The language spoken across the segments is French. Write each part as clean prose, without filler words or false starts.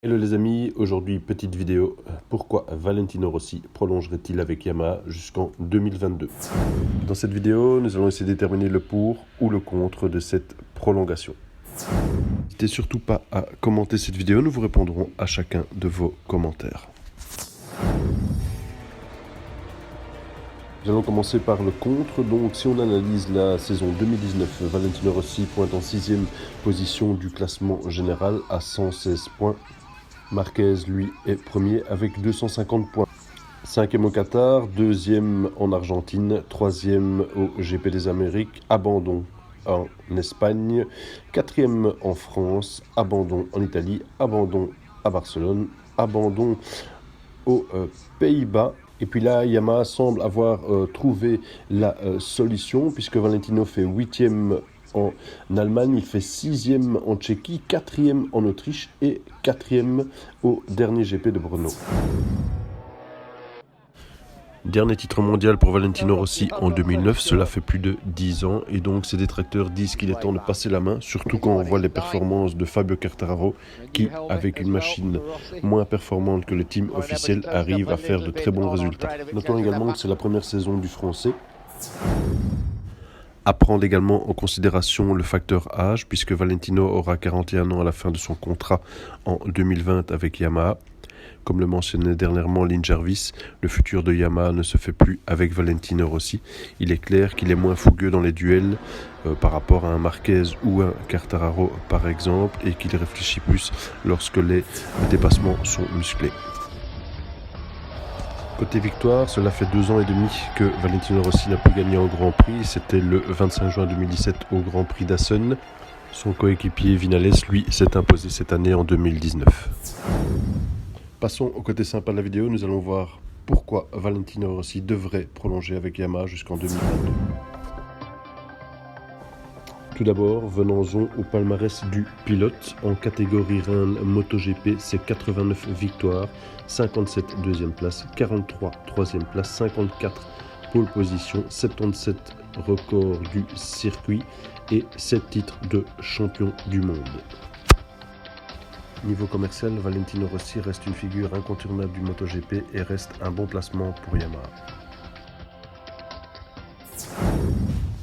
Hello les amis, aujourd'hui petite vidéo, pourquoi Valentino Rossi prolongerait-il avec Yamaha jusqu'en 2022? Dans cette vidéo, nous allons essayer de déterminer le pour ou le contre de cette prolongation. N'hésitez surtout pas à commenter cette vidéo, nous vous répondrons à chacun de vos commentaires. Nous allons commencer par le contre. Donc si on analyse la saison 2019, Valentino Rossi pointe en 6e position du classement général à 116 points. Marquez, lui, est premier avec 250 points. 5e au Qatar, 2e en Argentine, 3e au GP des Amériques, abandon en Espagne, 4e en France, abandon en Italie, abandon à Barcelone, abandon aux Pays-Bas. Et puis là, Yamaha semble avoir trouvé la solution puisque Valentino fait 8e en Allemagne, il fait 6e en Tchéquie, 4e en Autriche et 4e au dernier GP de Brno. Dernier titre mondial pour Valentino Rossi en 2009, cela fait plus de 10 ans et donc ses détracteurs disent qu'il est temps de passer la main, surtout quand on voit les performances de Fabio Quartararo qui, avec une machine moins performante que le team officiel, arrive à faire de très bons résultats. Notons également que c'est la première saison du Français. À prendre également en considération le facteur âge, puisque Valentino aura 41 ans à la fin de son contrat en 2020 avec Yamaha. Comme le mentionnait dernièrement Lynn Jarvis, le futur de Yamaha ne se fait plus avec Valentino Rossi. Il est clair qu'il est moins fougueux dans les duels par rapport à un Marquez ou un Quartararo par exemple, et qu'il réfléchit plus lorsque les dépassements sont musclés. Côté victoire, cela fait 2 ans et demi que Valentino Rossi n'a plus gagné en Grand Prix. C'était le 25 juin 2017 au Grand Prix d'Assen. Son coéquipier Vinales, lui, s'est imposé cette année en 2019. Passons au côté sympa de la vidéo. Nous allons voir pourquoi Valentino Rossi devrait prolonger avec Yamaha jusqu'en 2022. Tout d'abord, venons-en au palmarès du pilote. En catégorie Reine MotoGP, c'est 89 victoires, 57 deuxième place, 43 troisième place, 54 pole position, 77 records du circuit et 7 titres de champion du monde. Niveau commercial, Valentino Rossi reste une figure incontournable du MotoGP et reste un bon placement pour Yamaha.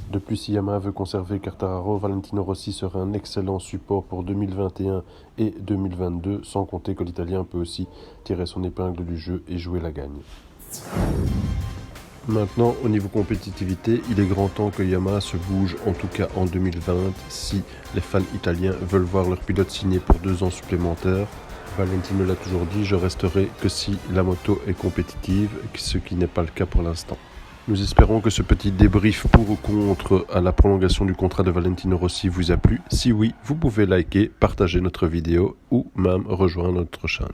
De plus, si Yamaha veut conserver Quartararo, Valentino Rossi sera un excellent support pour 2021 et 2022, sans compter que l'Italien peut aussi tirer son épingle du jeu et jouer la gagne. Maintenant, au niveau compétitivité, il est grand temps que Yamaha se bouge, en tout cas en 2020, si les fans italiens veulent voir leur pilote signé pour 2 ans supplémentaires. Valentino l'a toujours dit, je resterai que si la moto est compétitive, ce qui n'est pas le cas pour l'instant. Nous espérons que ce petit débrief pour ou contre à la prolongation du contrat de Valentino Rossi vous a plu. Si oui, vous pouvez liker, partager notre vidéo ou même rejoindre notre chaîne.